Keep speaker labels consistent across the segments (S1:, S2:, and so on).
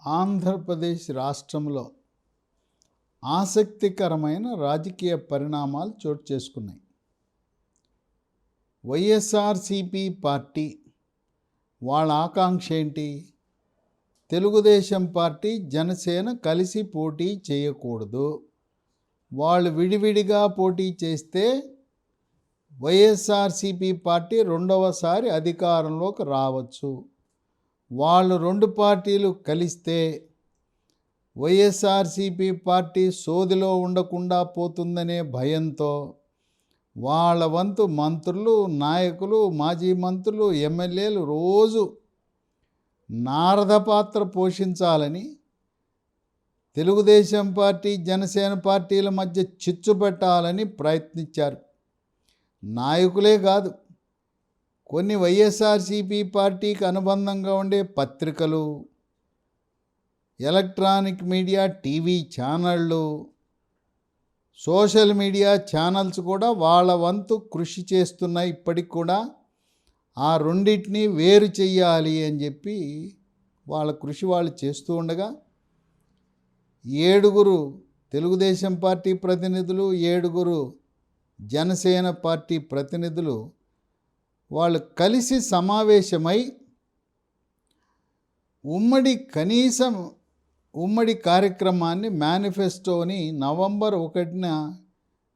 S1: ఆంధ్రప్రదేశ్ రాష్ట్రంలో ఆసక్తికరమైన రాజకీయ పరిణామాలు చోటు చేసుకున్నాయి. వైఎస్ఆర్సీపీ పార్టీ వాళ్ళ ఆకాంక్ష ఏంటి? తెలుగుదేశం పార్టీ, జనసేన కలిసి పోటీ చేయకూడదు. వాళ్ళు విడివిడిగా పోటీ చేస్తే వైఎస్ఆర్సీపీ పార్టీ రెండవసారి అధికారంలోకి రావచ్చు. వాళ్ళు రెండు పార్టీలు కలిస్తే వైఎస్ఆర్సీపీ పార్టీ సోదిలో ఉండకుండా పోతుందనే భయంతో వాళ్ళ వంతు మంత్రులు, నాయకులు, మాజీ మంత్రులు, ఎమ్మెల్యేలు రోజు నారద పాత్ర పోషించాలని తెలుగుదేశం పార్టీ, జనసేన పార్టీల మధ్య చిచ్చు పెట్టాలని ప్రయత్నించారు. నాయకులే కాదు, కొన్ని వైఎస్ఆర్సీపీ పార్టీకి అనుబంధంగా ఉండే పత్రికలు, ఎలక్ట్రానిక్ మీడియా, టీవీ ఛానళ్ళు, సోషల్ మీడియా ఛానల్స్ కూడా వాళ్ళ వంతు కృషి చేస్తున్నాయి. ఇప్పటికి కూడా ఆ రెండింటినీ వేరు చెయ్యాలి అని చెప్పి వాళ్ళ కృషి వాళ్ళు చేస్తూ ఉండగా 7 తెలుగుదేశం పార్టీ ప్రతినిధులు, 7 జనసేన పార్టీ ప్రతినిధులు వాళ్ళు కలిసి సమావేశమై ఉమ్మడి కార్యక్రమాన్ని, మేనిఫెస్టోని నవంబర్ 1న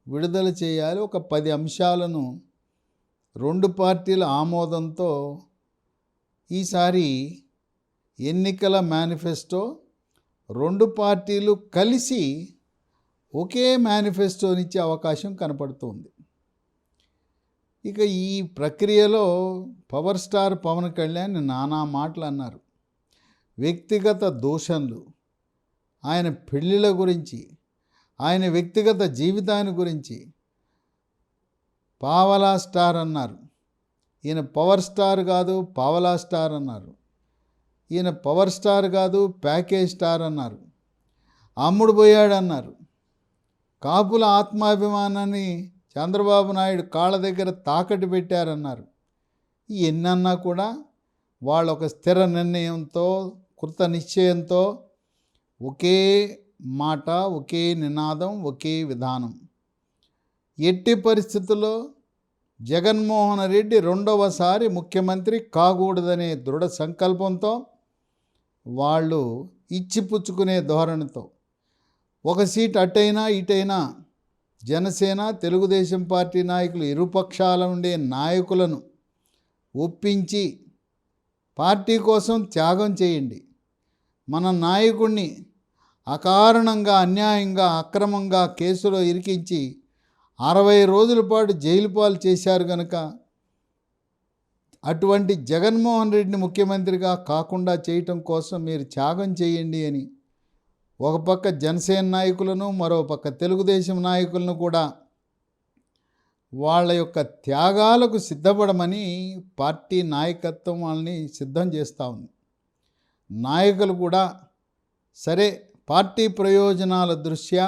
S1: విడుదల చేయాలి. ఒక 10 అంశాలను రెండు పార్టీల ఆమోదంతో ఈసారి ఎన్నికల మేనిఫెస్టో రెండు పార్టీలు కలిసి ఒకే మేనిఫెస్టోనిచ్చే అవకాశం కనపడుతుంది. ఇక ఈ ప్రక్రియలో పవర్ స్టార్ పవన్ కళ్యాణ్ నానా మాటలు అన్నారు. వ్యక్తిగత దూషణలు, ఆయన పెళ్ళిళ్ళ గురించి, ఆయన వ్యక్తిగత జీవితాన్ని గురించి పావలా స్టార్ అన్నారు. ఈయన పవర్ స్టార్ కాదు, పావలా స్టార్ అన్నారు. ఈయన పవర్ స్టార్ కాదు, ప్యాకేజ్ స్టార్ అన్నారు. అమ్ముడు పోయాడు అన్నారు. కాపుల ఆత్మాభిమానాన్ని చంద్రబాబు నాయుడు కాళ్ళ దగ్గర తాకట్టు పెట్టారన్నారు. ఎన్నన్నా కూడా వాళ్ళు ఒక స్థిర నిర్ణయంతో, కృత నిశ్చయంతో ఒకే మాట, ఒకే నినాదం, ఒకే విధానం. ఎట్టి పరిస్థితుల్లో జగన్మోహన్ రెడ్డి రెండవసారి ముఖ్యమంత్రి కాకూడదనే దృఢ సంకల్పంతో, వాళ్ళు ఇచ్చిపుచ్చుకునే ధోరణితో ఒక సీట్ అటైనా ఇటైనా జనసేన, తెలుగుదేశం పార్టీ నాయకులు ఇరుపక్షాల ఉండే నాయకులను ఒప్పించి పార్టీ కోసం త్యాగం చేయండి, మన నాయకుడిని అకారణంగా, అన్యాయంగా, అక్రమంగా కేసులో ఇరికించి 60 రోజుల పాటు జైలు పాలు చేశారు కనుక అటువంటి జగన్మోహన్ రెడ్డిని ముఖ్యమంత్రిగా కాకుండా చేయటం కోసం మీరు త్యాగం చేయండి అని ఒక పక్క జనసేన నాయకులను, మరో పక్క తెలుగుదేశం నాయకులను కూడా వాళ్ళ యొక్క త్యాగాలకు సిద్ధపడమని పార్టీ నాయకత్వం వాళ్ళని సిద్ధం చేస్తూ ఉంది. నాయకులు కూడా సరే, పార్టీ ప్రయోజనాల దృష్ట్యా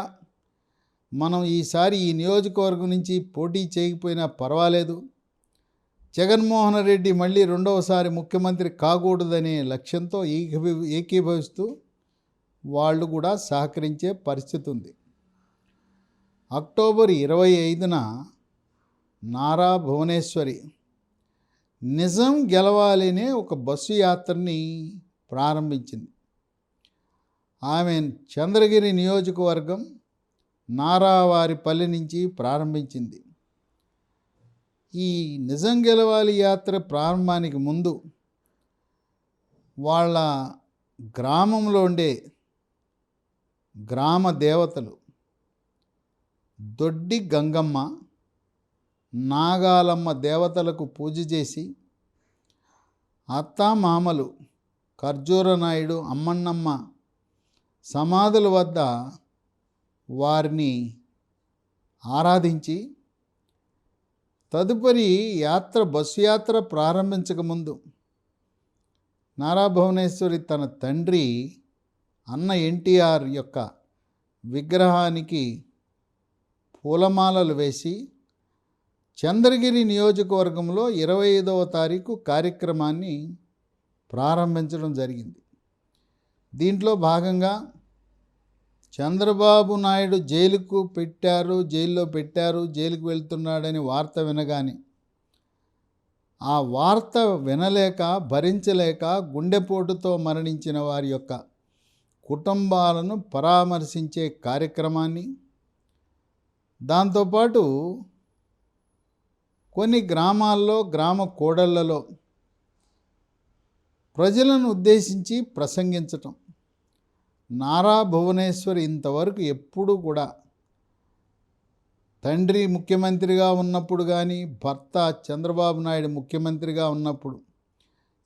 S1: మనం ఈసారి ఈ నియోజకవర్గం నుంచి పోటీ చేయకపోయినా పర్వాలేదు, జగన్మోహన్ రెడ్డి మళ్ళీ రెండవసారి ముఖ్యమంత్రి కాకూడదనే లక్ష్యంతో ఏకీభవిస్తూ వాళ్ళు కూడా సహకరించే పరిస్థితి ఉంది. అక్టోబర్ 25న నారా భువనేశ్వరి నిజం గెలవాలనే ఒక బస్సు యాత్రని ప్రారంభించింది. ఆమె చంద్రగిరి నియోజకవర్గం నారావారిపల్లి నుంచి ప్రారంభించింది. ఈ నిజం గెలవాలి యాత్ర ప్రారంభానికి ముందు వాళ్ళ గ్రామంలో ఉండే గ్రామ దేవతలు దొడ్డి గంగమ్మ, నాగాలమ్మ దేవతలకు పూజ చేసి, అత్తామామలు ఖర్జూర నాయుడు, అమ్మన్నమ్మ సమాధుల వద్ద వారిని ఆరాధించి, తదుపరి బస్సు యాత్ర ప్రారంభించకముందు నారా భువనేశ్వరి తన తండ్రి అన్న ఎన్టీఆర్ యొక్క విగ్రహానికి పూలమాలలు వేసి చంద్రగిరి నియోజకవర్గంలో 25వ తారీఖు కార్యక్రమాన్ని ప్రారంభించడం జరిగింది. దీంట్లో భాగంగా చంద్రబాబు నాయుడు జైల్లో పెట్టారు, జైలుకు వెళ్తున్నాడని వార్త వినగానే ఆ వార్త వినలేక, భరించలేక గుండెపోటుతో మరణించిన వారి యొక్క కుటుంబాలను పరామర్శించే కార్యక్రమాన్ని, దాంతోపాటు కొన్ని గ్రామాల్లో, గ్రామ కూడళ్లలో ప్రజలను ఉద్దేశించి ప్రసంగించటం. నారా భువనేశ్వర్ ఇంతవరకు ఎప్పుడూ కూడా తండ్రి ముఖ్యమంత్రిగా ఉన్నప్పుడు కానీ, భర్త చంద్రబాబు నాయుడు ముఖ్యమంత్రిగా ఉన్నప్పుడు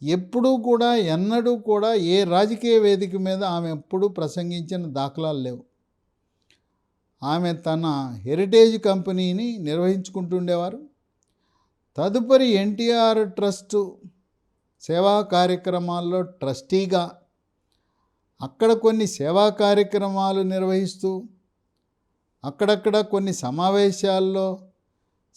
S1: ఎప్పుడూ కూడా, ఎన్నడూ కూడా ఏ రాజకీయ వేదిక మీద ఆమె ఎప్పుడూ ప్రసంగించిన దాఖలాలు లేవు. ఆమె తన హెరిటేజ్ కంపెనీని నిర్వహించుకుంటుండేవారు. తదుపరి ఎన్టీఆర్ ట్రస్టు సేవా కార్యక్రమాల్లో ట్రస్టీగా అక్కడ కొన్ని సేవా కార్యక్రమాలు నిర్వహిస్తూ, అక్కడక్కడ కొన్ని సమావేశాల్లో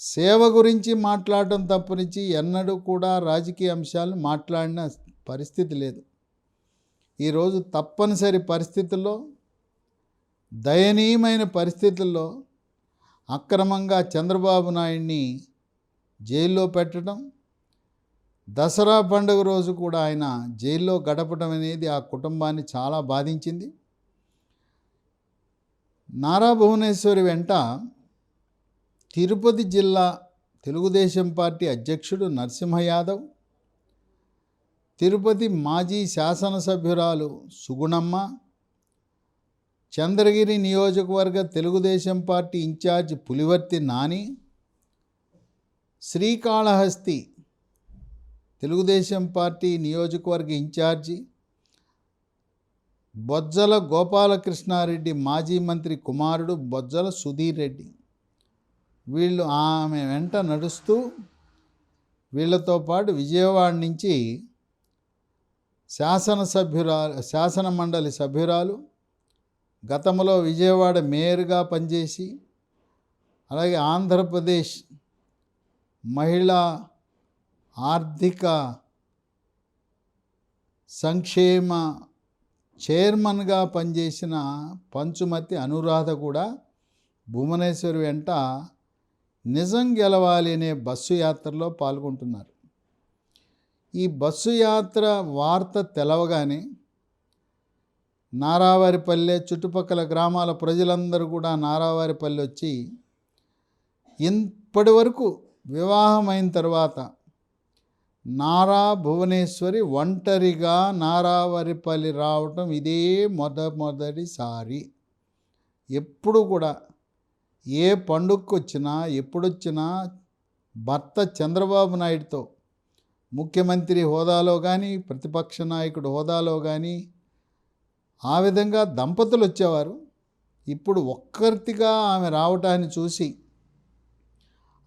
S1: సేవ గురించి మాట్లాడటం తప్పనించి ఎన్నడూ కూడా రాజకీయ అంశాలను మాట్లాడిన పరిస్థితి లేదు. ఈరోజు తప్పనిసరి పరిస్థితుల్లో, దయనీయమైన పరిస్థితుల్లో అక్రమంగా చంద్రబాబు నాయుడిని జైల్లో పెట్టడం, దసరా పండుగ రోజు కూడా ఆయన జైల్లో గడపడం అనేది ఆ కుటుంబాన్ని చాలా బాధించింది. నారా భువనేశ్వరి వెంట తిరుపతి జిల్లా తెలుగుదేశం పార్టీ అధ్యక్షుడు నరసింహ యాదవ్, తిరుపతి మాజీ శాసనసభ్యురాలు సుగుణమ్మ, చంద్రగిరి నియోజకవర్గ Telugu Desam party in-charge Pulivarthi Nani, Srikalahasti Telugu Desam party నియోజకవర్గ ఇన్ఛార్జి బొజ్జల గోపాలకృష్ణారెడ్డి, మాజీ మంత్రి కుమారుడు బొజ్జల సుధీర్ రెడ్డి, వీళ్ళు ఆమె వెంట నడుస్తూ వీళ్ళతో పాటు విజయవాడ నుంచి శాసన మండలి సభ్యురాలు, గతంలో విజయవాడ మేయర్గా పనిచేసి, అలాగే ఆంధ్రప్రదేశ్ మహిళా ఆర్థిక సంక్షేమ చైర్మన్గా పనిచేసిన పంచుమతి అనురాధ కూడా భువనేశ్వరి వెంట నిజం గెలవాలి అనే బస్సు యాత్రలో పాల్గొంటున్నారు. ఈ బస్సు యాత్ర వార్త తెలవగానే నారావారిపల్లె చుట్టుపక్కల గ్రామాల ప్రజలందరూ కూడా నారావారిపల్లె వచ్చి, ఇప్పటి వరకు వివాహమైన తర్వాత నారా భువనేశ్వరి ఒంటరిగా నారావారిపల్లి రావటం ఇదే మొదటిసారి. ఎప్పుడు కూడా ఏ పండుగకు వచ్చినా, ఎప్పుడొచ్చినా భర్త చంద్రబాబు నాయుడుతో ముఖ్యమంత్రి హోదాలో కానీ, ప్రతిపక్ష నాయకుడు హోదాలో కానీ ఆ విధంగా దంపతులు వచ్చేవారు. ఇప్పుడు ఒక్కరితిగా ఆమె రావటాన్ని చూసి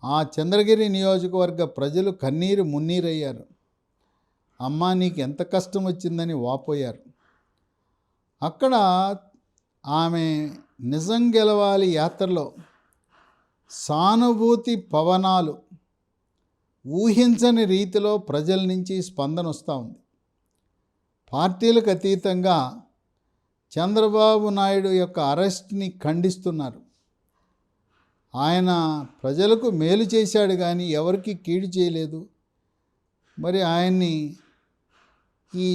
S1: ఆ చంద్రగిరి నియోజకవర్గ ప్రజలు కన్నీరు మున్నీరయ్యారు. అమ్మా, నీకు ఎంత కష్టం వచ్చిందని వాపోయారు. అక్కడ ఆమె నిజం గెలవాలి యాత్రలో సానుభూతి పవనాలు ఊహించని రీతిలో ప్రజల నుంచి స్పందన వస్తూ ఉంది. పార్టీలకు అతీతంగా చంద్రబాబు నాయుడు యొక్క అరెస్ట్ని ఖండిస్తున్నారు. ఆయన ప్రజలకు మేలు చేశాడు కానీ ఎవరికి కీడు చేయలేదు. మరి ఆయన్ని ఈ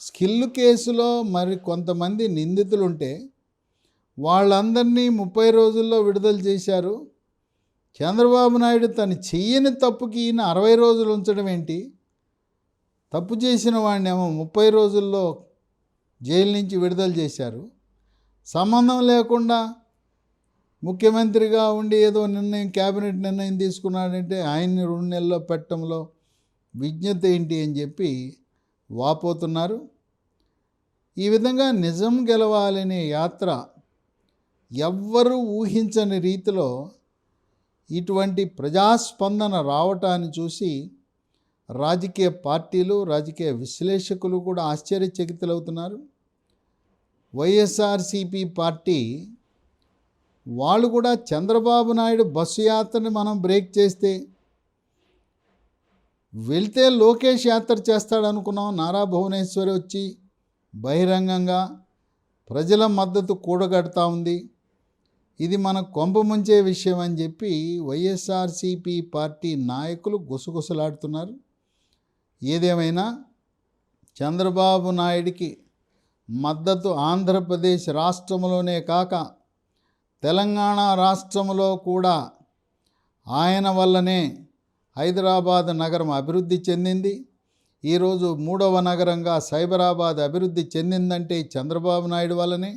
S1: స్కిల్ కేసులో మరి కొంతమంది నిందితులు ఉంటే వాళ్ళందరినీ 30 రోజుల్లో విడుదల చేశారు. చంద్రబాబు నాయుడు తను చెయ్యని తప్పుకి ఈయన 60 రోజులు ఉంచడం ఏంటి? తప్పు చేసిన వాడినేమో 30 రోజుల్లో జైలు నుంచి విడుదల చేశారు. సంబంధం లేకుండా ముఖ్యమంత్రిగా ఉండి ఏదో నిర్ణయం, క్యాబినెట్ నిర్ణయం తీసుకున్నాడంటే ఆయన్ని 2 నెలల్లో పెట్టడంలో విజ్ఞత ఏంటి అని చెప్పి వాపోతున్నారు. ఈ విధంగా నిజం గెలవాలనే యాత్ర ఎవ్వరూ ఊహించని రీతిలో ఇటువంటి ప్రజాస్పందన రావటాన్ని చూసి రాజకీయ పార్టీలు, రాజకీయ విశ్లేషకులు కూడా ఆశ్చర్యచకితులవుతున్నారు. వైఎస్ఆర్సీపీ పార్టీ వాళ్ళు కూడా చంద్రబాబు నాయుడు బస్సు యాత్రని మనం బ్రేక్ చేస్తే వెళ్తే లోకేష్ యాత్ర చేస్తాడనుకున్నాం. నారా భువనేశ్వరి వచ్చి బహిరంగంగా ప్రజల మద్దతు కూడగడతా ఉంది. ఇది మన కొంప ముంచే విషయం అని చెప్పి వైఎస్ఆర్సీపీ పార్టీ నాయకులు గుసగుసలాడుతున్నారు. ఏదేమైనా చంద్రబాబు నాయుడికి మద్దతు ఆంధ్రప్రదేశ్ రాష్ట్రంలోనే కాక తెలంగాణ రాష్ట్రంలో కూడా ఆయన వల్లనే హైదరాబాద్ నగరం అభివృద్ధి చెందింది. ఈరోజు 3వ నగరంగా సైబరాబాద్ అభివృద్ధి చెందిందంటే చంద్రబాబు నాయుడు వల్లనే.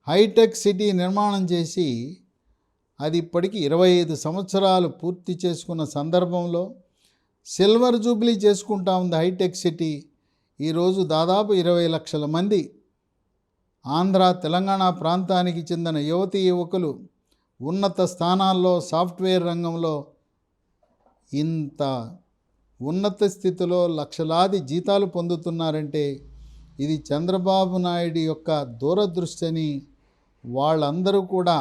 S1: హైటెక్ సిటీ నిర్మాణం చేసి అది ఇప్పటికి 25 సంవత్సరాలు పూర్తి చేసుకున్న సందర్భంలో సిల్వర్ జూబ్లీ చేసుకుంటా ఉంది హైటెక్ సిటీ. ఈరోజు దాదాపు 20 లక్షల మంది ఆంధ్ర తెలంగాణ ప్రాంతానికి చెందిన యువతీ యువకులు ఉన్నత స్థానాల్లో సాఫ్ట్వేర్ రంగంలో ఇంత ఉన్నత స్థితిలో లక్షలాది జీతాలు పొందుతున్నారంటే ఇది చంద్రబాబు నాయుడు యొక్క దూరదృష్టి అని వాళ్ళందరూ కూడా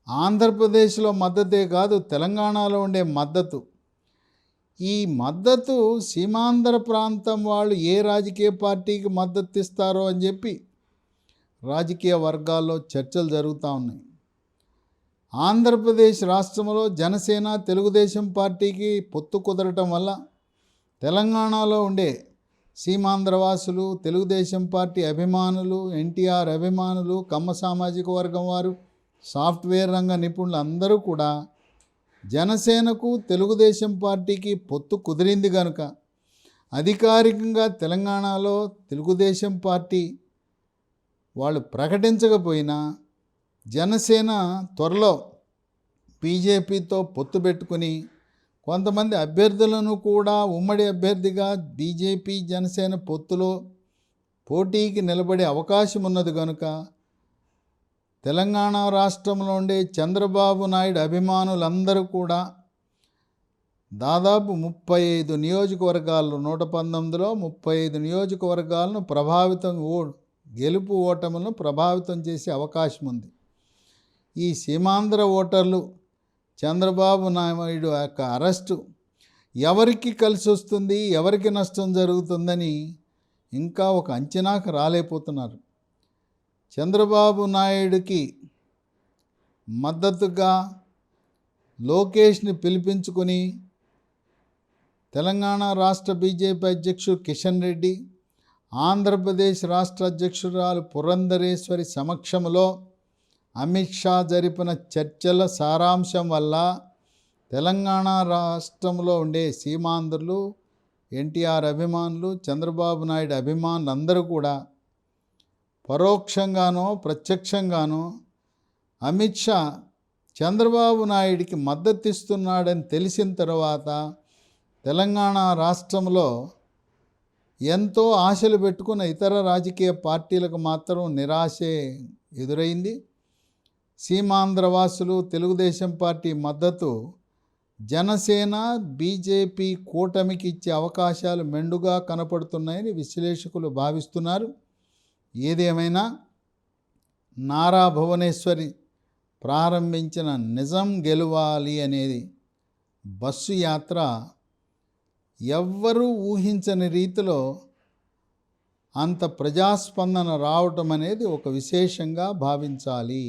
S1: ఆంధ్రప్రదేశ్లో మద్దతే కాదు, తెలంగాణలో ఉండే మద్దతు, ఈ మద్దతు సీమాంధ్ర ప్రాంతం వాళ్ళు ఏ రాజకీయ పార్టీకి మద్దతు ఇస్తారో అని చెప్పి రాజకీయ వర్గాల్లో చర్చలు జరుగుతూ ఉన్నాయి. ఆంధ్రప్రదేశ్ రాష్ట్రంలో జనసేన తెలుగుదేశం పార్టీకి పొత్తు కుదరటం వల్ల తెలంగాణలో ఉండే సీమాంధ్రవాసులు, తెలుగుదేశం పార్టీ అభిమానులు, ఎన్టీఆర్ అభిమానులు, కమ్మ సామాజిక వర్గం వారు, సాఫ్ట్వేర్ రంగ నిపుణులు అందరూ కూడా జనసేనకు తెలుగుదేశం పార్టీకి పొత్తు కుదిరింది కనుక అధికారికంగా తెలంగాణలో తెలుగుదేశం పార్టీ వాళ్ళు ప్రకటించకపోయినా జనసేన త్వరలో బీజేపీతో పొత్తు పెట్టుకుని కొంతమంది అభ్యర్థులను కూడా ఉమ్మడి అభ్యర్థిగా బీజేపీ జనసేన పొత్తులో పోటీకి నిలబడే అవకాశం ఉన్నది కనుక తెలంగాణ రాష్ట్రంలో ఉండే చంద్రబాబు నాయుడు అభిమానులందరూ కూడా దాదాపు 35 నియోజకవర్గాల్లో 119లో 35 నియోజకవర్గాలను గెలుపు ఓటములను ప్రభావితం చేసే అవకాశం ఉంది. ఈ సీమాంధ్ర ఓటర్లు చంద్రబాబు నాయుడు యొక్క అరెస్టు ఎవరికి కలిసి వస్తుంది, ఎవరికి నష్టం జరుగుతుందని ఇంకా ఒక అంచనాకు రాలేకపోతున్నారు. చంద్రబాబు నాయుడికి మద్దతుగా లోకేష్ని పిలిపించుకొని తెలంగాణ రాష్ట్ర బీజేపీ అధ్యక్షుడు కిషన్ రెడ్డి, ఆంధ్రప్రదేశ్ రాష్ట్ర అధ్యక్షురాలు పురంధరేశ్వరి సమక్షంలో అమిత్ షా జరిపిన చర్చల సారాంశం వల్ల తెలంగాణ రాష్ట్రంలో ఉండే సీమాంధ్రులు, ఎన్టీఆర్ అభిమానులు, చంద్రబాబు నాయుడు అభిమానులు అందరూ కూడా పరోక్షంగానో ప్రత్యక్షంగానో అమిత్ షా చంద్రబాబు నాయుడికి మద్దతు ఇస్తున్నాడని తెలిసిన తర్వాత తెలంగాణ రాష్ట్రంలో ఎంతో ఆశలు పెట్టుకున్న ఇతర రాజకీయ పార్టీలకు మాత్రం నిరాశే ఎదురైంది. సీమాంధ్రవాసులు తెలుగుదేశం పార్టీ మద్దతు జనసేన బీజేపీ కూటమికి ఇచ్చే అవకాశాలు మెండుగా కనపడుతున్నాయని విశ్లేషకులు భావిస్తున్నారు. ఏదేమైనా నారా భువనేశ్వరి ప్రారంభించిన నిజం గెలవాలి అనేది బస్సు యాత్ర ఎవ్వరూ ఊహించని రీతిలో అంత ప్రజాస్పందన రావటం అనేది ఒక విశేషంగా భావించాలి.